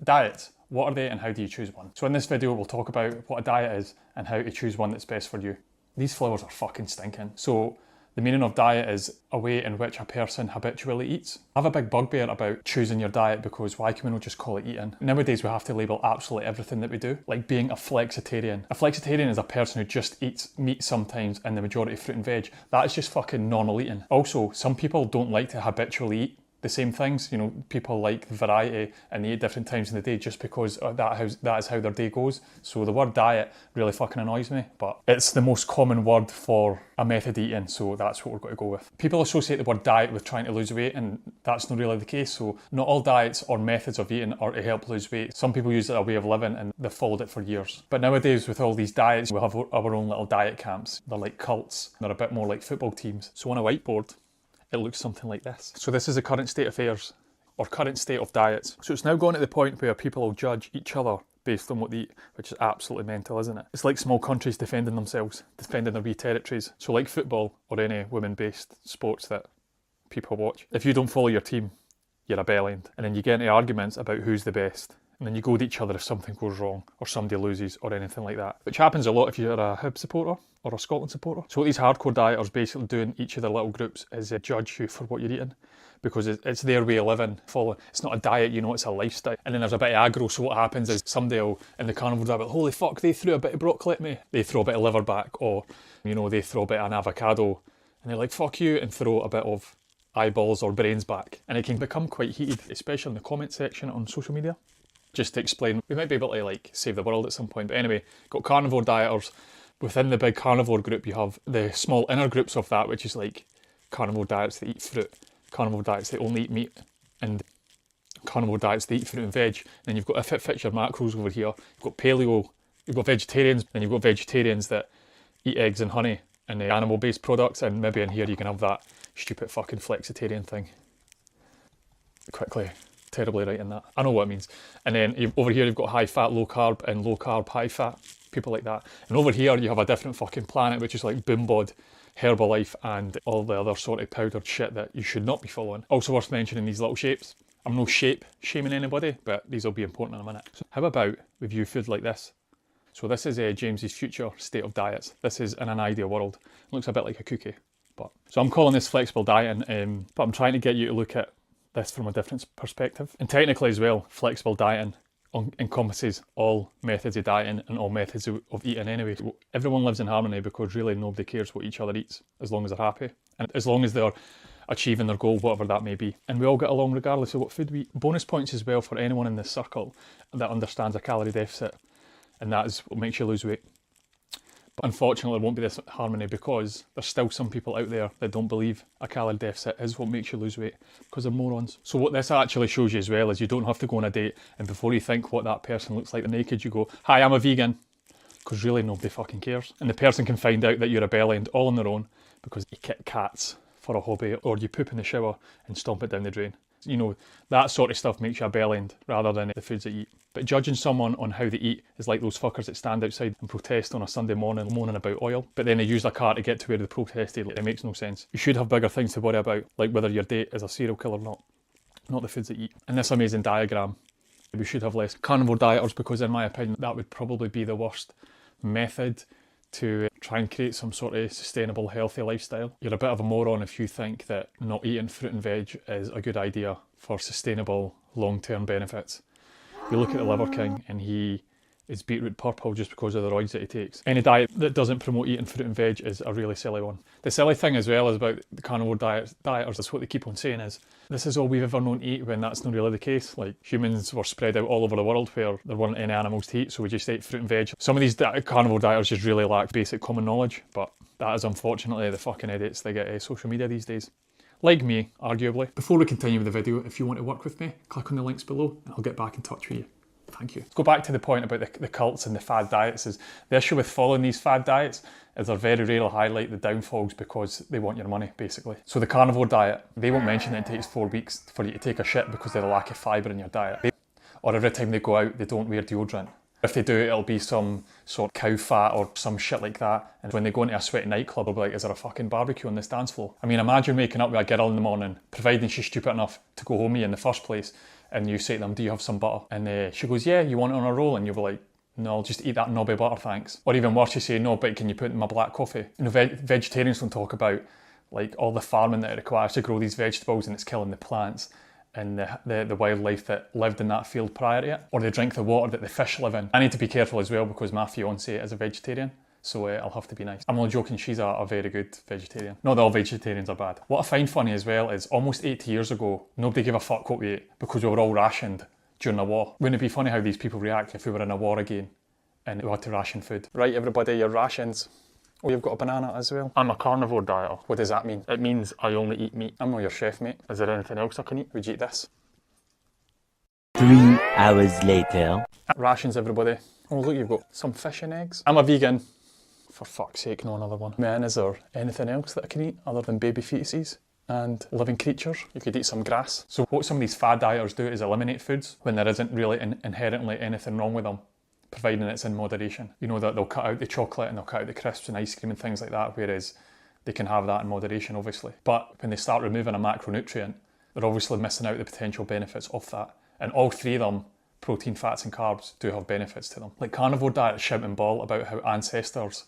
Diets, what are they and how do you choose one? So in this video we'll talk about what a diet is and how to choose one that's best for you. These flowers are fucking stinking. So the meaning of diet is a way in which a person habitually eats. I have a big bugbear about choosing your diet because why can we not just call it eating? Nowadays we have to label absolutely everything that we do, like being a flexitarian. A flexitarian is a person who just eats meat sometimes and the majority fruit and veg. That is just fucking normal eating. Also, some people don't like to habitually eat the same things. You know, people like variety and they eat different times in the day just because that is how their day goes. So the word diet really fucking annoys me, but it's the most common word for a method of eating, so that's what we're going to go with. People associate the word diet with trying to lose weight, and that's not really the case. So not all diets or methods of eating are to help lose weight. Some people use it as a way of living and they've followed it for years. But nowadays with all these diets, we have our own little diet camps. They're like cults. They're a bit more like football teams. So on a whiteboard, it looks something like this. So this is the current state of affairs, or current state of diets. So it's now gone to the point where people will judge each other based on what they eat, which is absolutely mental, isn't it? It's like small countries defending themselves, defending their wee territories. So like football or any women-based sports that people watch, if you don't follow your team, you're a bellend. And then you get into arguments about who's the best. And then you go at each other if something goes wrong or somebody loses or anything like that. Which happens a lot if you're a Hib supporter or a Scotland supporter. So what these hardcore dieters basically do in each of their little groups is judge you for what you're eating, because it's their way of living. It's not a diet, you know, it's a lifestyle. And then there's a bit of aggro, so what happens is somebody will, in the carnivore diet, holy fuck, they threw a bit of broccoli at me. They throw a bit of liver back, or, you know, they throw a bit of an avocado, and they're like, fuck you, and throw a bit of eyeballs or brains back. And it can become quite heated, especially in the comment section on social media. Just to explain, we might be able to like save the world at some point, but anyway, got carnivore dieters. Within the big carnivore group, you have the small inner groups of that, which is like carnivore diets that eat fruit, carnivore diets that only eat meat, and carnivore diets that eat fruit and veg. And then you've got, if it fits your macros over here, you've got paleo, you've got vegetarians, and you've got vegetarians that eat eggs and honey and the animal-based products, and maybe in here you can have that stupid fucking flexitarian thing. Quickly. Terribly writing that. I know what it means. And then over here you've got high fat, low carb, and low carb, high fat, people like that. And over here you have a different fucking planet, which is like Boom Bod, Herbalife, and all the other sort of powdered shit that you should not be following. Also worth mentioning these little shapes. I'm no shape shaming anybody, but these will be important in a minute. So how about we view food like this? So this is James's future state of diets. This is in an ideal world. It looks a bit like a cookie. So I'm calling this flexible dieting, but I'm trying to get you to look at this from a different perspective. And technically as well, flexible dieting encompasses all methods of dieting and all methods of eating anyway. So everyone lives in harmony because really nobody cares what each other eats as long as they're happy. And as long as they're achieving their goal, whatever that may be. And we all get along regardless of what food we eat. Bonus points as well for anyone in this circle that understands a calorie deficit, and that is what makes you lose weight. But unfortunately, there won't be this harmony because there's still some people out there that don't believe a calorie deficit is what makes you lose weight, because they're morons. So what this actually shows you as well is you don't have to go on a date and before you think what that person looks like naked, you go, hi, I'm a vegan, because really nobody fucking cares. And the person can find out that you're a bellend all on their own because you kick cats for a hobby, or you poop in the shower and stomp it down the drain. You know, that sort of stuff makes you a bellend rather than the foods they eat. But judging someone on how they eat is like those fuckers that stand outside and protest on a Sunday morning moaning about oil, but then they use their car to get to where they protested. It makes no sense. You should have bigger things to worry about, like whether your date is a serial killer or not the foods they eat. And this amazing diagram, we should have less carnivore dieters, because in my opinion, that would probably be the worst method to try and create some sort of sustainable, healthy lifestyle. You're a bit of a moron if you think that not eating fruit and veg is a good idea for sustainable, long-term benefits. You look at the Liver King and he is beetroot purple just because of the roids that he takes. Any diet that doesn't promote eating fruit and veg is a really silly one. The silly thing as well is about the carnivore dieters, that's what they keep on saying is, this is all we've ever known to eat, when that's not really the case. Like, humans were spread out all over the world where there weren't any animals to eat, so we just ate fruit and veg. Some of these carnivore dieters just really lack basic common knowledge, but that is unfortunately the fucking idiots that get social media these days. Like me, arguably. Before we continue with the video, if you want to work with me, click on the links below and I'll get back in touch with you. Thank you. Let's go back to the point about the cults and the fad diets. Is the issue with following these fad diets is they're very rarely highlight the downfalls because they want your money, basically. So the carnivore diet, they won't mention that it takes 4 weeks for you to take a shit because of the lack of fibre in your diet. Or every time they go out, they don't wear deodorant. If they do, it'll be some sort of cow fat or some shit like that. And when they go into a sweaty nightclub, they'll be like, is there a fucking barbecue on this dance floor? I mean, imagine waking up with a girl in the morning, providing she's stupid enough to go home with you in the first place, and you say to them, do you have some butter? And she goes, yeah, you want it on a roll? And you'll be like, no, I'll just eat that knobby butter, thanks. Or even worse, you say, no, but can you put it in my black coffee? You know, vegetarians don't talk about like all the farming that it requires to grow these vegetables, and it's killing the plants and the wildlife that lived in that field prior to it. Or they drink the water that the fish live in. I need to be careful as well because my fiance is a vegetarian, so I'll have to be nice. I'm only joking, she's a very good vegetarian. Not that all vegetarians are bad. What I find funny as well is almost 80 years ago, nobody gave a fuck what we ate because we were all rationed during the war. Wouldn't it be funny how these people react if we were in a war again and we had to ration food? Right, everybody, your rations. Oh, you've got a banana as well. I'm a carnivore dieter. What does that mean? It means I only eat meat. I'm not your chef, mate. Is there anything else I can eat? Would you eat this? 3 hours later. Rations, everybody. Oh, look, you've got some fish and eggs. I'm a vegan. For fuck's sake, no another one. Man, is there anything else that I can eat other than baby fetuses and living creatures? You could eat some grass. So what some of these fad dieters do is eliminate foods when there isn't really inherently anything wrong with them, providing it's in moderation. You know, that they'll cut out the chocolate and they'll cut out the crisps and ice cream and things like that, whereas they can have that in moderation, obviously. But when they start removing a macronutrient, they're obviously missing out the potential benefits of that. And all three of them, protein, fats and carbs, do have benefits to them. Like carnivore diet shout and ball about how ancestors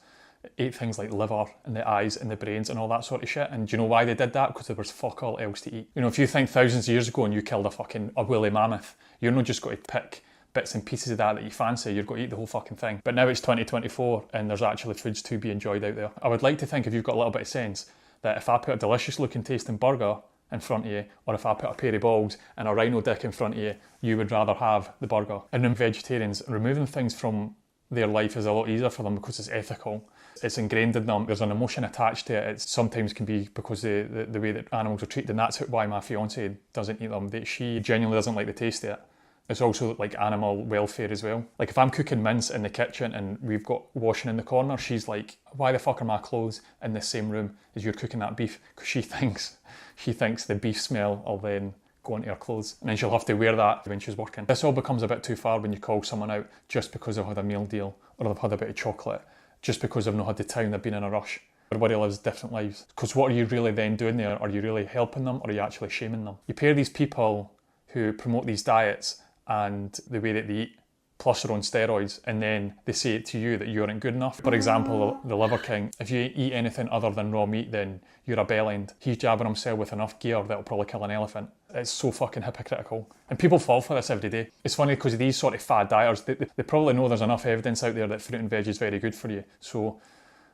ate things like liver and the eyes and the brains and all that sort of shit. And do you know why they did that? Because there was fuck all else to eat. You know, if you think thousands of years ago and you killed a woolly mammoth, you're not just going to pick bits and pieces of that you fancy, you're going to eat the whole fucking thing. But now it's 2024 and there's actually foods to be enjoyed out there. I would like to think, if you've got a little bit of sense, that if I put a delicious looking tasting burger in front of you, or if I put a pair of balls and a rhino dick in front of you, you would rather have the burger. And then vegetarians, removing things from their life is a lot easier for them because it's ethical. It's ingrained in them. There's an emotion attached to it. It sometimes can be because the way that animals are treated, and that's why my fiance doesn't eat them. She genuinely doesn't like the taste of it. It's also like animal welfare as well. Like if I'm cooking mince in the kitchen and we've got washing in the corner, she's like, why the fuck are my clothes in the same room as you're cooking that beef? Because she thinks the beef smell will then go into her clothes, and then she'll have to wear that when she's working. This all becomes a bit too far when you call someone out just because they've had a meal deal or they've had a bit of chocolate, just because they've not had the time, they've been in a rush. Everybody lives different lives. Because what are you really then doing there? Are you really helping them, or are you actually shaming them? You pair these people who promote these diets and the way that they eat, plus they're on steroids, and then they say to you that you aren't good enough. For example, the Liver King, if you eat anything other than raw meat, then you're a bellend. He's jabbing himself with enough gear that'll probably kill an elephant. It's so fucking hypocritical. And people fall for this every day. It's funny because these sort of fad dieters, they probably know there's enough evidence out there that fruit and veg is very good for you. So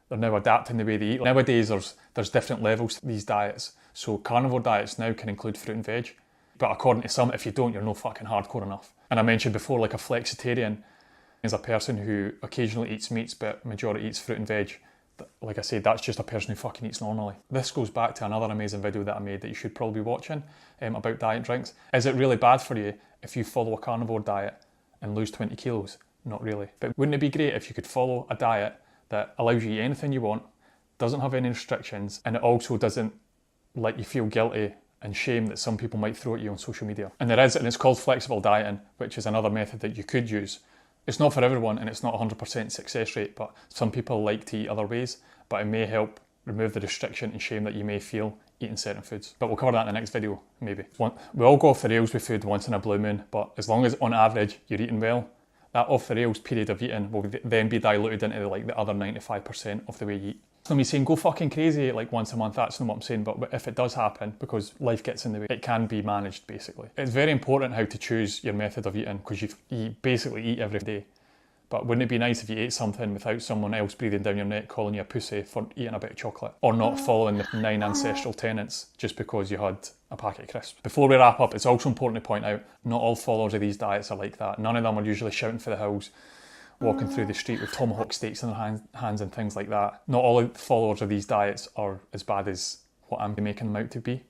they're now adapting the way they eat. Nowadays, there's different levels to these diets. So carnivore diets now can include fruit and veg. But according to some, if you don't, you're no fucking hardcore enough. And I mentioned before, like a flexitarian is a person who occasionally eats meats, but majority eats fruit and veg. Like I said, that's just a person who fucking eats normally. This goes back to another amazing video that I made that you should probably be watching about diet drinks. Is it really bad for you if you follow a carnivore diet and lose 20 kilos? Not really. But wouldn't it be great if you could follow a diet that allows you to eat anything you want, doesn't have any restrictions, and it also doesn't let you feel guilty and shame that some people might throw at you on social media? And it's called flexible dieting, which is another method that you could use. It's not for everyone and it's not 100% success rate, but some people like to eat other ways, but it may help remove the restriction and shame that you may feel eating certain foods. But we'll cover that in the next video, maybe. We all go off the rails with food once in a blue moon, but as long as on average you're eating well, that off the rails period of eating will then be diluted into like the other 95% of the way you eat. So me saying go fucking crazy like once a month, that's not what I'm saying, but if it does happen, because life gets in the way, it can be managed basically. It's very important how to choose your method of eating, because you basically eat every day. But wouldn't it be nice if you ate something without someone else breathing down your neck calling you a pussy for eating a bit of chocolate? Or not following the 9 ancestral tenets just because you had a packet of crisps. Before we wrap up, it's also important to point out, not all followers of these diets are like that. None of them are usually shouting for the hills, walking through the street with tomahawk steaks in their hands and things like that. Not all followers of these diets are as bad as what I'm making them out to be.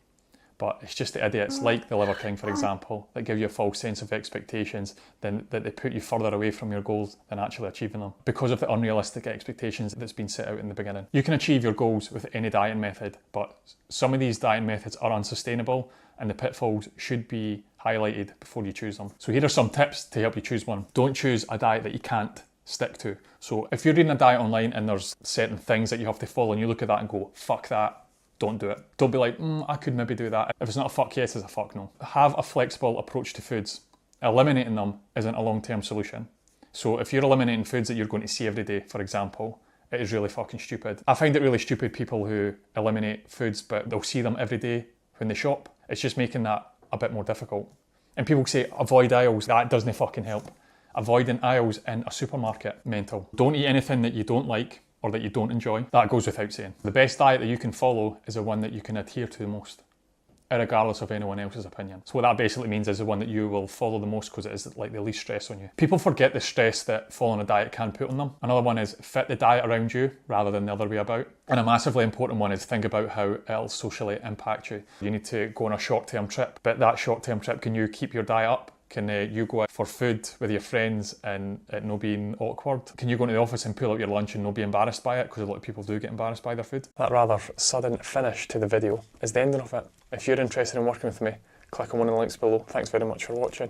But it's just the idiots, like the Liver King, for example, that give you a false sense of expectations, then that they put you further away from your goals than actually achieving them, because of the unrealistic expectations that's been set out in the beginning. You can achieve your goals with any dieting method, but some of these dieting methods are unsustainable, and the pitfalls should be highlighted before you choose them. So here are some tips to help you choose one. Don't choose a diet that you can't stick to. So if you're reading a diet online and there's certain things that you have to follow and you look at that and go, fuck that, don't do it. Don't be like, I could maybe do that. If it's not a fuck yes, it's a fuck no. Have a flexible approach to foods. Eliminating them isn't a long-term solution. So if you're eliminating foods that you're going to see every day, for example, it is really fucking stupid. I find it really stupid people who eliminate foods but they'll see them every day when they shop. It's just making that a bit more difficult. And people say avoid aisles. That doesn't fucking help. Avoiding aisles in a supermarket, mental. Don't eat anything that you don't like or that you don't enjoy. That goes without saying. The best diet that you can follow is the one that you can adhere to the most, regardless of anyone else's opinion. So what that basically means is the one that you will follow the most because it is like the least stress on you. People forget the stress that following a diet can put on them. Another one is fit the diet around you rather than the other way about. And a massively important one is think about how it'll socially impact you. You need to go on a short-term trip, but that short-term trip, can you keep your diet up? Can you go out for food with your friends and it not being awkward? Can you go into the office and pull out your lunch and not be embarrassed by it? Because a lot of people do get embarrassed by their food. That rather sudden finish to the video is the ending of it. If you're interested in working with me, click on one of the links below. Thanks very much for watching.